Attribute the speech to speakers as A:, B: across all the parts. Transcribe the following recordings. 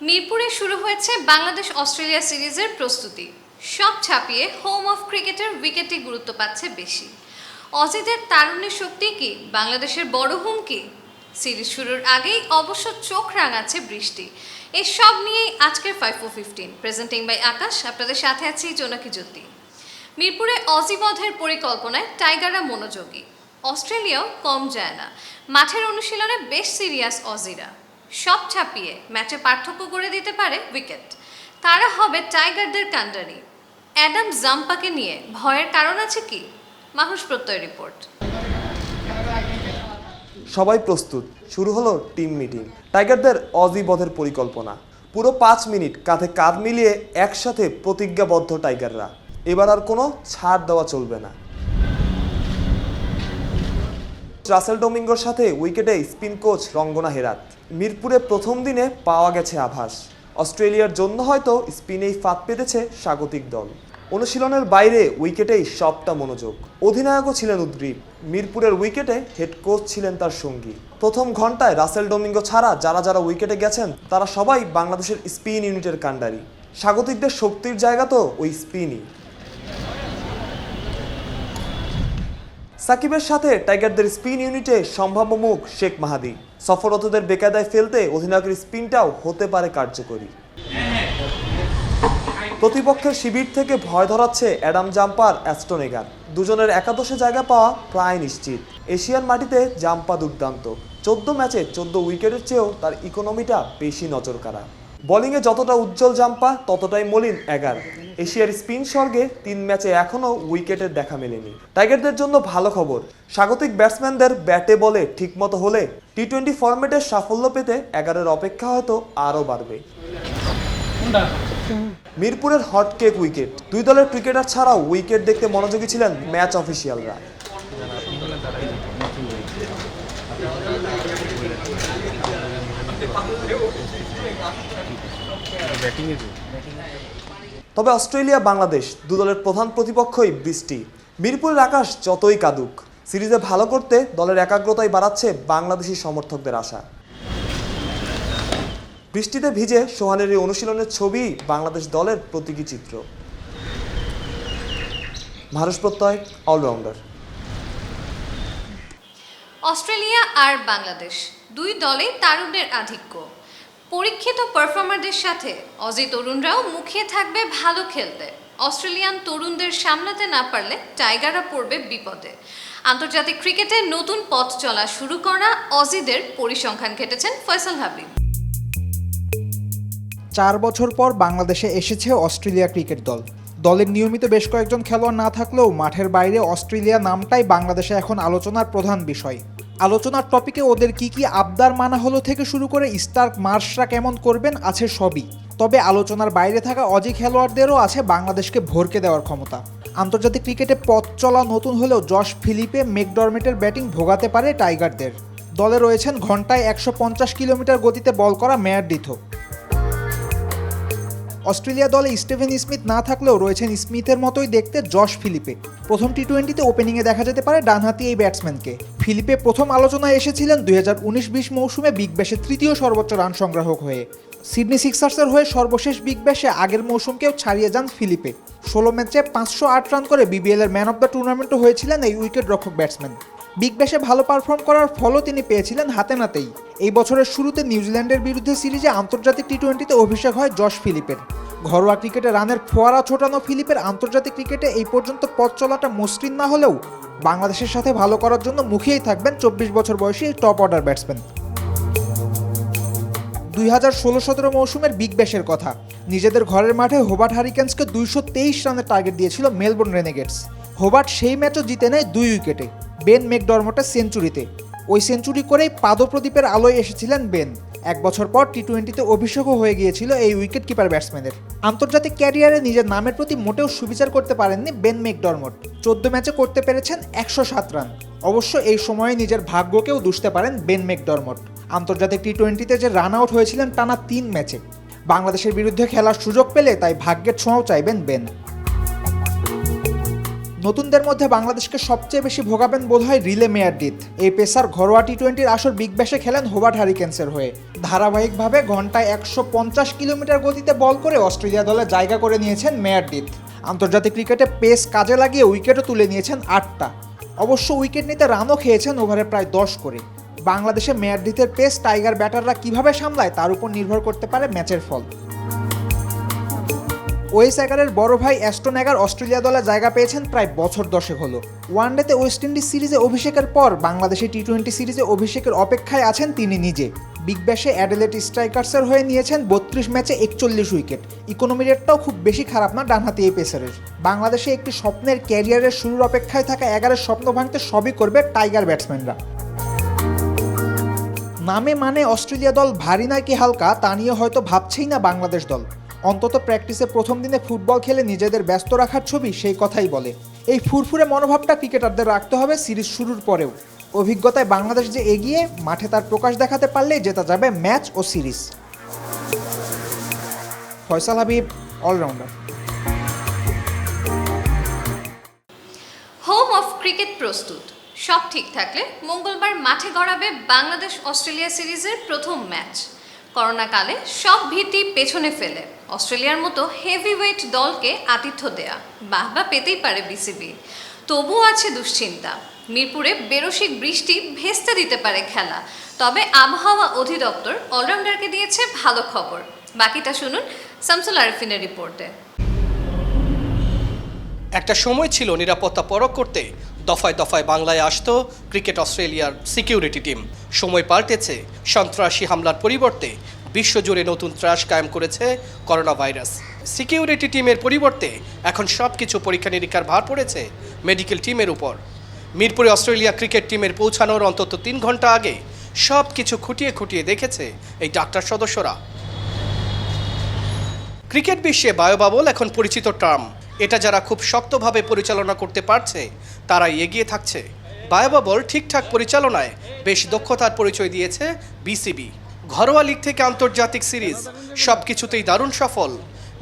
A: মিরপুরে শুরু হয়েছে বাংলাদেশ অস্ট্রেলিয়া সিরিজের প্রস্তুতি। সব ছাপিয়ে হোম অফ ক্রিকেটের উইকেটই গুরুত্ব পাচ্ছে বেশি। অজিদের তারুণ্যের শক্তি কি বাংলাদেশের বড় হুমকি? সিরিজ শুরুর আগেই অবশ্য চোখ রাঙাচ্ছে বৃষ্টি। এই সব নিয়েই আজকের 5-4-15 প্রেজেন্টিং বাই আকাশ, আপনাদের সাথে আছি জোনাকি জ্যোতি। মিরপুরে অজি বধের পরিকল্পনায় টাইগাররা মনোযোগী। অস্ট্রেলিয়াও কম যায় না, মাঠের অনুশীলনে বেশ সিরিয়াস অজিরা। সব ছাপিয়ে ম্যাচে পার্থক্য করে দিতে পারে উইকেট। তারা হবে টাইগারদের কাণ্ডারি। অ্যাডাম জাম্পাকে নিয়ে ভয়ের কারণ আছে কি? মাহুস প্রত্যয় রিপোর্ট।
B: সবাই প্রস্তুত, শুরু হলো টিম মিটিং। টাইগারদের অজি বধের পরিকল্পনা। পুরো 5 মিনিট কাঁধে কাঁধ মিলিয়ে একসাথে প্রতিজ্ঞাবদ্ধ টাইগাররা। এবার আর কোনো ছাড় দেওয়া চলবে না। রাসেল ডোমিঙ্গোর সাথে উইকেটে স্পিন কোচ রঙ্গনা হেরাত। মিরপুরে প্রথম দিনে পাওয়া গেছে আভাস, অস্ট্রেলিয়ার জন্য হয়তো স্পিনেই ফাঁদ পেতেছে স্বাগতিক দল। অনুশীলনের বাইরে উইকেটেই সবটা মনোযোগ। অধিনায়কও ছিলেন উদ্গ্রীব। মিরপুরের উইকেটে হেড কোচ ছিলেন তার সঙ্গী। প্রথম ঘন্টায় রাসেল ডোমিঙ্গো ছাড়া যারা যারা উইকেটে গেছেন তারা সবাই বাংলাদেশের স্পিন ইউনিটের কাণ্ডারি। স্বাগতিকদের শক্তির জায়গা তো ওই স্পিনই। সাকিবের সাথে টাইগারদের স্পিন ইউনিটে সম্ভাব্য মুখ শেখ মাহাদি। সফররতদের বেকায়দায় ফেলতে অধিনায়কের স্পিনটাও হতে পারে কার্যকরী। প্রতিপক্ষের শিবির থেকে ভয় ধরাচ্ছে অ্যাডাম জাম্পার, অ্যাস্টন এগার। দুজনের একাদশে জায়গা পাওয়া প্রায় নিশ্চিত। এশিয়ান মাটিতে জাম্পা দুর্দান্ত। 14 ম্যাচে 14 উইকেটের চেয়েও তার ইকোনমিটা বেশি নজরকাড়া। বোলিংয়ে যতটা উজ্জ্বল জাম্পা ততটাই মলিন এগার। এশিয়ার স্পিন স্বর্গে 3 ম্যাচে এখনও উইকেটের দেখা মেলেনি। টাইগারদের জন্য ভালো খবর, স্বাগতিক ব্যাটসম্যানদের ব্যাটে বলে ঠিকমতো হলে টি-20 ফরম্যাটের সাফল্য পেতে এগারের অপেক্ষা হয়তো আরও বাড়বে। মিরপুরের হটকেক উইকেট। দুই দলের ক্রিকেটার ছাড়াও উইকেট দেখতে মনোযোগী ছিলেন ম্যাচ অফিসিয়ালরা। তবে অস্ট্রেলিয়া বাংলাদেশ দু দলের প্রধান প্রতিপক্ষই বৃষ্টি। মিরপুরের আকাশ যতই কাঁদুক, সিরিজে ভালো করতে দলের একাগ্রতাই বাড়াচ্ছে বাংলাদেশি সমর্থকদের আশা। বৃষ্টিতে ভিজে সোহানের এই অনুশীলনের ছবি বাংলাদেশ দলের প্রতীকী চিত্র। মাহুস প্রত্যয়, অলরাউন্ডার।
A: অস্ট্রেলিয়া আর বাংলাদেশ দুই দলেই তারুণ্যের আধিক্য। পরীক্ষিত পারফর্মারদের সাথে অজি তরুণরাও মুখিয়ে থাকবে ভালো খেলতে। অস্ট্রেলিয়ান তরুণদের সামলাতে না পারলে টাইগাররা পড়বে বিপদে। আন্তর্জাতিক ক্রিকেটে নতুন পথ চলা শুরু করা অজিদের পরিসংখ্যান ঘটেছেন ফয়সাল হাবিব।
C: 4 বছর পর বাংলাদেশে এসেছে অস্ট্রেলিয়া ক্রিকেট দল। দলের নিয়মিত বেশ কয়েকজন খেলোয়াড় না থাকলেও মাঠের বাইরে অস্ট্রেলিয়া নামটাই বাংলাদেশে এখন আলোচনার প্রধান বিষয়। আলোচনার টপিকে ওদের কি আবদার মানা হলো থেকে শুরু করে স্টার্ক মার্শরা কেমন করবেন আছে সবই। তবে আলোচনার বাইরে থাকা অজি খেলোয়াড়দেরও আছে বাংলাদেশকে ভরকে দেওয়ার ক্ষমতা। আন্তর্জাতিক ক্রিকেটে পথ চলা নতুন হলেও জশ ফিলিপে, ম্যাকডরমেটের ব্যাটিং ভোগাতে পারে টাইগারদের। দলে রয়েছেন ঘন্টায় 150 কিলোমিটার গতিতে বল করা ম্যাট ডিথো। অস্ট্রেলিয়া দলে স্টিভেন স্মিথ না থাকলেও রয়েছেন স্মিথের মতোই দেখতে জশ ফিলিপে। প্রথম টি-20তে ওপেনিংয়ে দেখা যেতে পারে ডানহাতি এই ব্যাটসম্যানকে। ফিলিপে প্রথম আলোচনায় এসেছিলেন 2019-20 মৌসুমে বিগ ব্যাশে তৃতীয় সর্বোচ্চ রান সংগ্রাহক হয়ে। সিডনি সিক্সার্সের হয়ে সর্বশেষ বিগ ব্যাশে আগের মৌসুমকেও ছাড়িয়ে যান ফিলিপে। 16 ম্যাচে 508 রান করে বিবিএলের ম্যান অব দ্য টুর্নামেন্টও হয়েছিলেন এই উইকেট রক্ষক ব্যাটসম্যান। বিগ ব্যাশে ভালো পারফর্ম করার ফলও তিনি পেয়েছিলেন হাতে নাতেই। এই বছরের শুরুতে নিউজিল্যান্ডের বিরুদ্ধে সিরিজে আন্তর্জাতিক টি-20তে অভিষেক হয় জশ ফিলিপের। ঘরোয়া ক্রিকেটে রানের ফোয়ারা ছোটানো ফিলিপের আন্তর্জাতিক ক্রিকেটে এই পর্যন্ত পথ চলাটা মসৃণ না হলেও বাংলাদেশের সাথে ভালো করার জন্য মুখিয়েই থাকবেন 24 বছর বয়সী এই টপ অর্ডার ব্যাটসম্যান। 2016-17 মৌসুমের বিগ ব্যাশের কথা। নিজেদের ঘরের মাঠে হোবার্ট হারিকেন্সকে 223 রানের টার্গেট দিয়েছিল মেলবোর্ন রেনেগেডস। হোবার্ট সেই ম্যাচও জিতে নেয় 2 উইকেটে, বেন ম্যাকডরমটের সেঞ্চুরিতে। ওই সেঞ্চুরি করেই পাদপ্রদীপের আলোয় এসেছিলেন বেন। 1 বছর পর টি-20তে অভিষেকও হয়ে গিয়েছিল এই উইকেট কিপার ব্যাটসম্যানের। আন্তর্জাতিক ক্যারিয়ারে নিজের নামের প্রতি মোটেও সুবিচার করতে পারেননি বেন ম্যাকডরমট। 14 ম্যাচে করতে পেরেছেন 107 রান। অবশ্য এই সময়ে নিজের ভাগ্যকেও দুষতে পারেন বেন ম্যাকডরমট। আন্তর্জাতিক টি-20তে যে রান আউট হয়েছিলেন টানা 3 ম্যাচে। বাংলাদেশের বিরুদ্ধে খেলার সুযোগ পেলে তাই ভাগ্যের ছোঁয়াও চাইবেন বেন। নতুনদের মধ্যে বাংলাদেশকে সবচেয়ে বেশি ভোগাবেন বোধহয় রিলে মেয়ারডিথ। এই পেসার ঘরোয়া টি-20-র আসর বিগ ব্যাশে খেলেন হোবার্ট হারিকেন্সের হয়ে। ধারাবাহিকভাবে ঘন্টায় 150 কিলোমিটার গতিতে বল করে অস্ট্রেলিয়া দলে জায়গা করে নিয়েছেন মেয়ারডিথ। আন্তর্জাতিক ক্রিকেটে পেস কাজে লাগিয়ে উইকেটও তুলে নিয়েছেন 8টা। অবশ্য উইকেট নিতে রানও খেয়েছেন ওভারে প্রায় 10 করে। বাংলাদেশে মেয়ারডিথের পেস টাইগার ব্যাটাররা কিভাবে সামলায় তার উপর নির্ভর করতে পারে ম্যাচের ফল। ওয়েস এগারের বড় ভাই অ্যাস্টন এগার অস্ট্রেলিয়া দলে জায়গা পেয়েছেন প্রায় বছর 10 হলো। ওয়ানডেতে ওয়েস্ট ইন্ডিজ সিরিজে অভিষেকের পর বাংলাদেশে টি-20 সিরিজে অভিষেকের অপেক্ষায় আছেন তিনি নিজে। বিগ ব্যাশে অ্যাডিলেড স্ট্রাইকার্সের হয়ে নিয়েছেন 32 ম্যাচে 41 উইকেট। ইকোনমি রেটটাও খুব বেশি খারাপ না ডানহাতি এই পেসারের। বাংলাদেশে একটি স্বপ্নের ক্যারিয়ারের শুরুর অপেক্ষায় থাকা এগারের স্বপ্ন ভাঙতে সবই করবে টাইগার ব্যাটসম্যানরা। নামে মানে অস্ট্রেলিয়া দল ভারী নয় কি হালকা তা নিয়ে হয়তো ভাবছেই না বাংলাদেশ দল। অন্তত প্র্যাকটিসে প্রথম দিনে ফুটবল খেলে নিজেদের ব্যস্ত রাখার ছবি সেই কথাই বলে। এই ফুরফুরে মনোভাবটা ক্রিকেটারদের রাখতে হবে সিরিজ শুরুর পরেও। অভিজ্ঞতায় বাংলাদেশ যে এগিয়ে, মাঠে তার প্রকাশ দেখাতে পারলেই জেতা যাবে ম্যাচ ও series. Faisal Habib, allrounder.
A: Home of cricket প্রস্তুত। সব ঠিক থাকলে মঙ্গলবার মাঠে গড়াবে বাংলাদেশ অস্ট্রেলিয়া সিরিজের প্রথম ম্যাচ। করোনাকালে সব ভীতি পেছনে ফেলে অস্ট্রেলিয়ার মতো হেভিওয়েট দলকে আতিথ্য দেয়া বাহবা পেতেই পারে বিসিবি। তবুও আছে দুশ্চিন্তা, মিরপুরে বেরসিক বৃষ্টি ভেস্তে দিতে পারে খেলা। তবে আবহাওয়া অধিদপ্তর অলরাউন্ডারকে দিয়েছে ভালো খবর। বাকিটা শুনুন শামসুল আরিফিনের রিপোর্টে।
D: একটা সময় ছিল নিরাপত্তা পরখ করতে দফায় দফায় বাংলায় আসতো ক্রিকেট অস্ট্রেলিয়ার সিকিউরিটি টিম। সময় পাল্টেছে, সন্ত্রাসী হামলার পরিবর্তে বিশ্বজুড়ে নতুন ত্রাস কায়েম করেছে করোনা ভাইরাস। সিকিউরিটি টিমের পরিবর্তে এখন সব কিছু পরীক্ষা নিরীক্ষার ভার পড়েছে মেডিকেল টিমের উপর। মিরপুরে অস্ট্রেলিয়া ক্রিকেট টিমের পৌঁছানোর অন্তত 3 ঘন্টা আগে সব কিছু খুঁটিয়ে খুঁটিয়ে দেখেছে এই ডাক্তার সদস্যরা। ক্রিকেট বিশ্বে বায়োবাবল এখন পরিচিত টার্ম। এটা যারা খুব শক্তভাবে পরিচালনা করতে পারছে তারাই এগিয়ে থাকছে। বায়োবাবল ঠিকঠাক পরিচালনায় বেশ দক্ষতার পরিচয় দিয়েছে বিসিবি। ঘরোয়া লিগ থেকে আন্তর্জাতিক সিরিজ সব কিছুতেই দারুণ সফল।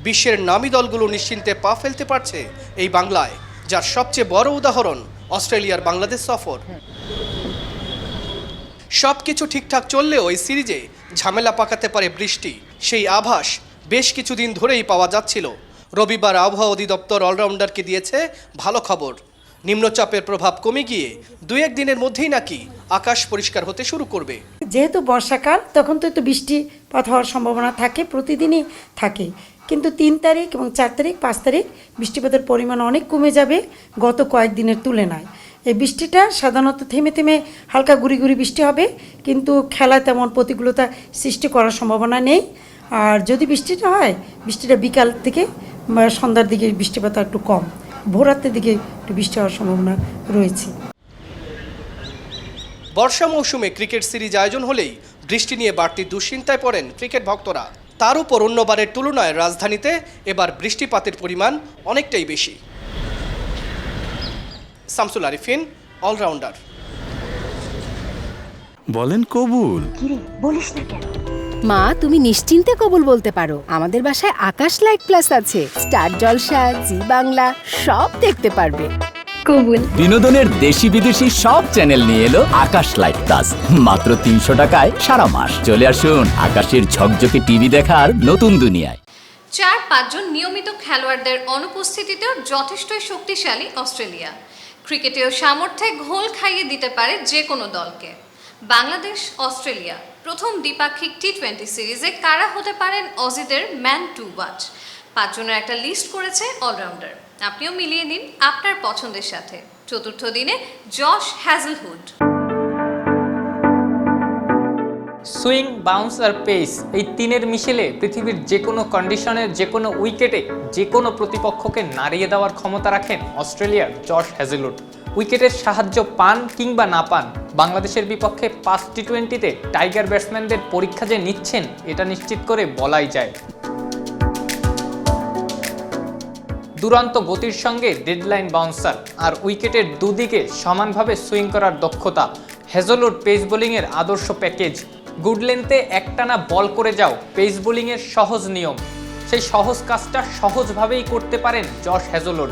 D: বিশ্বের নামী দলগুলো নিশ্চিন্তে পা ফেলতে পারছে এই বাংলায়, যার সবচেয়ে বড় উদাহরণ অস্ট্রেলিয়ার বাংলাদেশ সফর। সব কিছু ঠিকঠাক চললেও এই সিরিজে ঝামেলা পাকাতে পারে বৃষ্টি, সেই আভাস বেশ কিছুদিন ধরেই পাওয়া যাচ্ছিল। রবিবার আবহাওয়া অধিদপ্তর অলরাউন্ডারকে দিয়েছে ভালো খবর। নিম্নচাপের প্রভাব কমে গিয়ে 2-1 দিনের মধ্যেই নাকি আকাশ পরিষ্কার হতে শুরু করবে।
E: যেহেতু বর্ষাকাল তখন তো একটু বৃষ্টিপাত হওয়ার সম্ভাবনা থাকে, প্রতিদিনই থাকে। কিন্তু 3 তারিখ এবং 4 তারিখ 5 তারিখ বৃষ্টিপাতের পরিমাণ অনেক কমে যাবে গত কয়েকদিনের তুলনায়। এই বৃষ্টিটা সাধারণত থেমে থেমে হালকা গুড়ি গুড়ি বৃষ্টি হবে, কিন্তু খেলায় তেমন প্রতিকূলতা সৃষ্টি করার সম্ভাবনা নেই। আর যদি বৃষ্টিটা হয়, বৃষ্টিটা বিকাল থেকে সন্ধ্যার দিকে বৃষ্টিপাত একটু কম, ভোররাতের দিকে একটু বৃষ্টি হওয়ার সম্ভাবনা রয়েছে।
D: বর্ষা মৌসুমে ক্রিকেট সিরিজ আয়োজন হলেই বৃষ্টি নিয়ে বাড়তি দুশ্চিন্তায় পড়েন ক্রিকেট ভক্তরা। তার উপর অন্যবারের তুলনায় রাজধানীতে এবার বৃষ্টিপাতের পরিমাণ অনেকটাই বেশি। শামসুল আরিফিন, অলরাউন্ডার।
F: বলেন কবুল।
G: বলিস না কেন? মা, তুমি নিশ্চিন্তে কবুল বলতে পারো। আমাদের বাসায় আকাশ লাইট প্লাস আছে। স্টার জলসা, জি বাংলা সব দেখতে পারবে। কবুল।
H: বিনোদনের দেশি বিদেশি সব চ্যানেল নিয়ে এলো আকাশ লাইট প্লাস, মাত্র 300 টাকায় সারা মাস। চলে আসুন আকাশের ঝকঝকে টিভি দেখার নতুন দুনিয়ায়।
A: 4-5 জন নিয়মিত খেলোয়াড়দের অনুপস্থিতিতেও যথেষ্টই শক্তিশালী অস্ট্রেলিয়া। ক্রিকেটেও সামর্থ্যে ঘোল খাইয়ে দিতে পারে যে কোনো দলকে। বাংলাদেশ অস্ট্রেলিয়া প্রথম দ্বিপাক্ষিক টি-20 সিরিজে কারা হতে পারেন অজিদের ম্যান টু ওয়াচ। 5 জনের একটা লিস্ট করেছে অলরাউন্ডার। আপনিও মিলিয়ে নিন আপনার পছন্দের সাথে। চতুর্থ দিনে জশ হ্যাজেলউড।
I: সুইং, বাউন্স আর পেস, এই 3-এর মিশেলে পৃথিবীর যে কোনো কন্ডিশনের যে কোনো উইকেটে যে কোনো প্রতিপক্ষকে নাড়িয়ে দেওয়ার ক্ষমতা রাখেন অস্ট্রেলিয়ার জশ হ্যাজেলউড। উইকেটের সাহায্য পান কিংবা না পান, বাংলাদেশের বিপক্ষে 5 টি-20-তে টাইগার ব্যাটসম্যানদের পরীক্ষা যে নিচ্ছেন এটা নিশ্চিত করে বলাই যায়। দুরন্ত গতির সঙ্গে ডেডলাইন বাউন্সার আর উইকেটের দুদিকে সমানভাবে সুইং করার দক্ষতা, হ্যাজেলউড পেস বোলিংয়ের আদর্শ প্যাকেজ। গুড লেন্থে একটানা বল করে যাও পেস বোলিংয়ের সহজ নিয়ম। সেই সহজ কাজটা সহজভাবেই করতে পারেন জশ হ্যাজেলউড।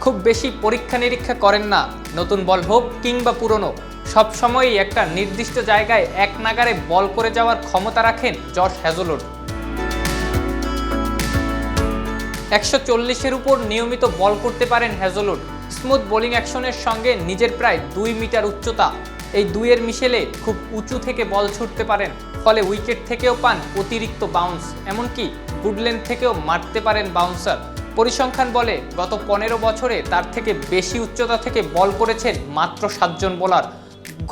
I: খুব বেশি পরীক্ষা নিরীক্ষা করেন না, নতুন বল হোক কিংবা পুরনো, সবসময়ই একটা নির্দিষ্ট জায়গায় এক নাগারে বল করে যাওয়ার ক্ষমতা রাখেন জশ হ্যাজেলউড। 140-এর উপর নিয়মিত বল করতে পারেন হ্যাজেলউড। স্মুথ বোলিং অ্যাকশনের সঙ্গে নিজের প্রায় 2 মিটার উচ্চতা, এই দুইয়ের মিশেলে খুব উঁচু থেকে বল ছুটতে পারেন, ফলে উইকেট থেকেও পান অতিরিক্ত বাউন্স, এমনকি গুড লেন্থ থেকেও মারতে পারেন বাউন্সার। পরিসংখ্যান বলে গত 15 বছরে তার থেকে বেশি উচ্চতা থেকে বল করেছেন মাত্র 7 জন বোলার।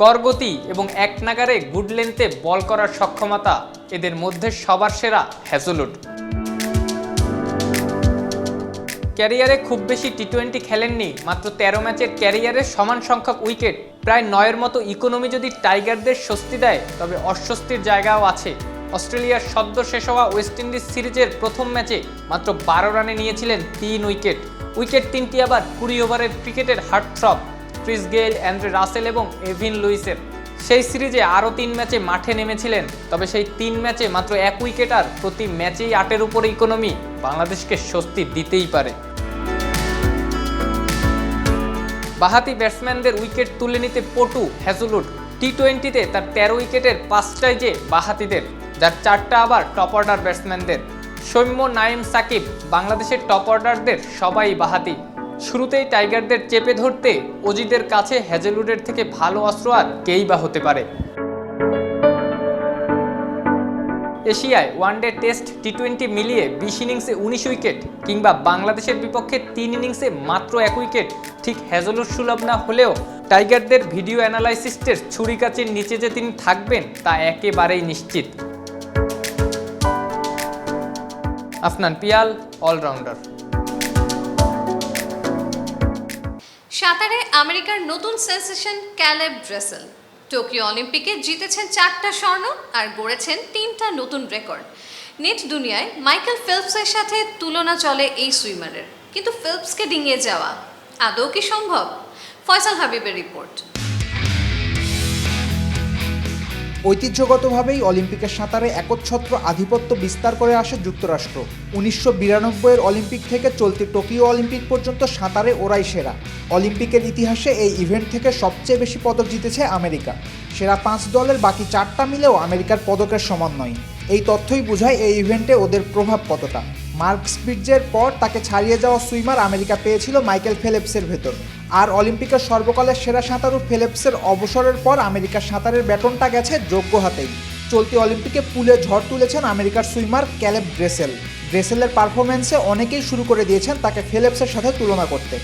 I: গড় গতি এবং এক নাগারে গুড লেন্থে বল করার সক্ষমতা, এদের মধ্যে সবার সেরা হ্যাজেলউড। ক্যারিয়ারে খুব বেশি টি20 খেলেননি, মাত্র 13 ম্যাচের ক্যারিয়ারে সমান সংখ্যক উইকেট, প্রায় 9-এর মতো ইকোনমি যদি টাইগারদের স্বস্তি দেয়, তবে অস্বস্তির জায়গাও আছে। অস্ট্রেলিয়ার সদ্য শেষ হওয়া ওয়েস্ট ইন্ডিজ সিরিজের প্রথম ম্যাচে মাত্র 12 রানে নিয়েছিলেন 3 উইকেট। উইকেট 3টি আবার 20 ওভারের ক্রিকেটের heartthrob Chris Gayle, Andre Russell এবং এভিন লুইসের। সেই সিরিজে আরও 3 ম্যাচে মাঠে নেমেছিলেন, তবে সেই 3 ম্যাচে মাত্র 1 উইকেট, আর প্রতি ম্যাচেই 8-এর উপরে ইকোনমি বাংলাদেশকে স্বস্তি দিতেই পারে। বাহাতি ব্যাটসম্যানদের উইকেট তুলে নিতে পটু হ্যাজেলউড। টি20-তে তার 13 উইকেটের 5টাই যে বাহাতিদের, যার 4টা আবার টপ অর্ডার ব্যাটসম্যানদের। সৌম্য, নাইম, সাকিব, বাংলাদেশের টপ অর্ডারদের সবাই বাহাতি। শুরুতেই টাইগারদের চেপে ধরতে অজিদের কাছে হ্যাজেলউডের থেকে ভালো অস্ত্র আর কেই বা হতে পারে। এশিয়ায় ওয়ানডে, টেস্ট, টি20 মিলিয়ে 20 ইনিংসে 19 উইকেট, কিংবা বাংলাদেশের বিপক্ষে 3 ইনিংসে মাত্র 1 উইকেট ঠিক হ্যাজেলউড সুলভ না হলেও টাইগারদের ভিডিও অ্যানালাইসিস্টের ছুরিকাচির নিচে যে তিনি থাকবেন তা একেবারেই নিশ্চিত। আফনান পিয়াল, অলরাউন্ডার।
A: সাঁতারে আমেরিকার নতুন সেন্সেশন ক্যালেব ড্রেসেল টোকিও অলিম্পিকে জিতেছেন 4টা স্বর্ণ আর গড়েছেন 3টা নতুন রেকর্ড। নেট দুনিয়ায় মাইকেল ফেলপসের সাথে তুলনা চলে এই সুইমারের, কিন্তু ফেলপসকে ডিঙিয়ে যাওয়া আদৌ কি সম্ভব? ফয়সাল হাবিবের রিপোর্ট।
C: ঐতিহ্যগতভাবেই অলিম্পিকের সাঁতারে একচ্ছত্র আধিপত্য বিস্তার করে আসে যুক্তরাষ্ট্র। 1992-এর অলিম্পিক থেকে চলতি টোকিও অলিম্পিক পর্যন্ত সাঁতারে ওরাই সেরা। অলিম্পিকের ইতিহাসে এই ইভেন্ট থেকে সবচেয়ে বেশি পদক জিতেছে আমেরিকা। সেরা 5 দলের বাকি 4টা মিলেও আমেরিকার পদকের সমান নয়। এই তথ্যই বোঝায় এই ইভেন্টে ওদের প্রভাব কতটা। মার্ক স্পিটজের পর তাকে ছাড়িয়ে যাওয়া সুইমার আমেরিকা পেয়েছিল মাইকেল ফেলপসের ভেতর। আর অলিম্পিকের সর্বকালের সেরা সাঁতারু ফেলপসের অবসরের পর আমেরিকার সাঁতারের ব্যাটনটা গেছে যোগ্য হাতেই। চলতি অলিম্পিকে পুলে ঝড় তুলেছেন আমেরিকার সুইমার ক্যালেব ড্রেসেল। ড্রেসেলের পারফরমেন্সে অনেকেই শুরু করে দিয়েছেন তাকে ফেলপসের সাথে তুলনা করতে।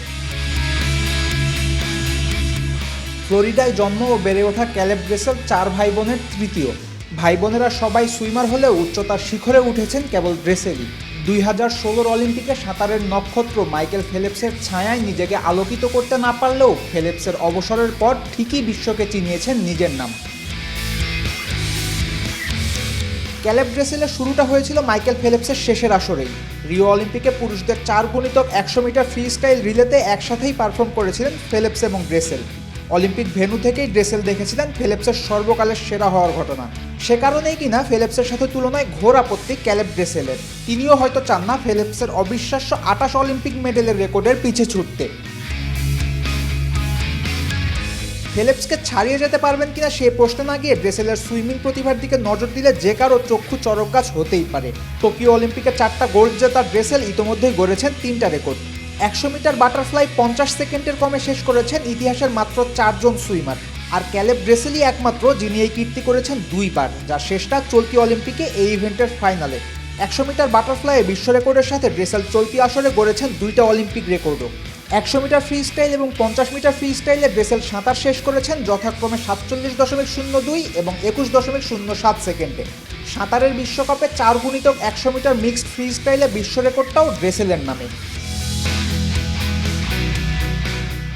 C: ফ্লোরিডায় জন্ম ও বেড়ে ওঠা ক্যালেব ড্রেসেল 4 ভাই বোনের তৃতীয়। ভাই বোনেরা সবাই সুইমার হলেও উচ্চতার শিখরে উঠেছেন কেবল ড্রেসেলই। 2016 অলিম্পিকে সাঁতারের নক্ষত্র মাইকেল ফেলপসের ছায়ায় নিজেকে আলোকিত করতে না পারলেও ফেলপসের অবসরের পর ঠিকই বিশ্বকে চিনিয়েছেন নিজের নাম। ক্যালেব ড্রেসেলের শুরুটা হয়েছিল মাইকেল ফেলপসের শেষের আসরেই। রিও অলিম্পিকে পুরুষদের 4x100 মিটার ফ্রি স্টাইল রিলেতে একসাথেই পারফর্ম করেছিলেন ফেলপস এবং ড্রেসেল। অলিম্পিক ভেন্যু থেকেই ড্রেসেল দেখেছিলেন ফেলপসের সর্বকালের সেরা হওয়ার ঘটনা। সে কারণেই কিনা ফেলপসের সাথে তুলনায় ঘোর আপত্তি ক্যালেব ড্রেসেলের। তিনিও হয়তো চান না ফেলপসের অবিশ্বাস্য 28 অলিম্পিক মেডেলের রেকর্ডের পিছে ছুটতে। ফেলপসকে ছাড়িয়ে যেতে পারবেন কিনা সেই প্রশ্নে না গিয়ে ড্রেসেলের সুইমিং প্রতিভার দিকে নজর দিলে যে কারো চক্ষু চড়ক গাছ হতেই পারে। টোকিও অলিম্পিকে 4টা গোল্ড জেতা ড্রেসেল ইতোমধ্যেই গড়েছেন 3টা রেকর্ড। 100 মিটার বাটারফ্লাই 50 সেকেন্ডের কমে শেষ করেছেন ইতিহাসের মাত্র 4 জন সুইমার। আর ক্যালেব ড্রেসেলই একমাত্র যিনি এই কীর্তি করেছেন 2 বার, যার শেষটা চলতি অলিম্পিকে এই ইভেন্টের ফাইনালে। 100 মিটার বাটারফ্লাইয়ে বিশ্ব রেকর্ডের সাথে ড্রেসেল চলতি আসরে গড়েছেন 2টা অলিম্পিক রেকর্ডও। 100 মিটার ফ্রি স্টাইল এবং 50 মিটার ফ্রি স্টাইলে ড্রেসেল সাঁতার শেষ করেছেন যথাক্রমে 47.02 এবং 21.07 সেকেন্ডে। সাঁতারের বিশ্বকাপে 4x100 মিটার মিক্সড ফ্রি স্টাইলে বিশ্ব রেকর্ডটাও ড্রেসেলের নামে।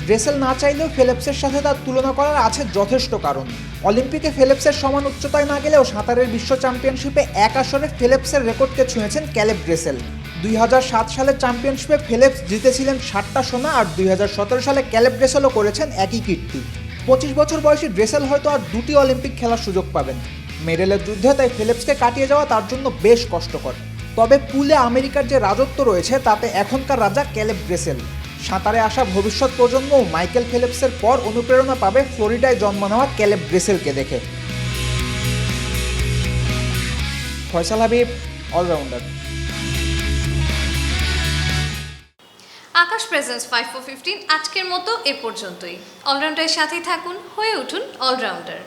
C: ড্রেসেল না চাইলেও ফেলপসের সাথে তার তুলনা করার আছে যথেষ্ট কারণ। অলিম্পিকে ফেলপসের সমান উচ্চতায় না গেলেও সাঁতারের বিশ্ব চ্যাম্পিয়নশিপে এক আসরে ফেলপসের রেকর্ডকে ছুঁয়েছেন ক্যালেব ড্রেসেল। 2007 সালের চ্যাম্পিয়নশিপে ফেলপস জিতেছিলেন 7টা সোনা, আর 2017 সালে ক্যালেব ড্রেসেলও করেছেন একই কীর্তি। 25 বছর বয়সী ড্রেসেল হয়তো আর 2টি অলিম্পিক খেলার সুযোগ পাবেন। মেডেলের যুদ্ধে তাই ফেলপসকে কাটিয়ে যাওয়া তার জন্য বেশ কষ্টকর। তবে পুলে আমেরিকার যে রাজত্ব রয়েছে তাতে এখনকার রাজা ক্যালেব ড্রেসেল। সাঁতারে আসা ভবিষ্যৎ প্রজন্ম মাইকেল ফেলিপসের পর অনুপ্রেরণা পাবে ফ্লোরিডায় জন্ম নেওয়া ক্যালেব ড্রেসেলকে দেখে। Faisal Habib, allrounder.
A: Akash presence 5 for 15 আজকের মতো এ পর্যন্তই। অলরাউন্ডারের সাথেই থাকুন, হয়ে উঠুন অলরাউন্ডার।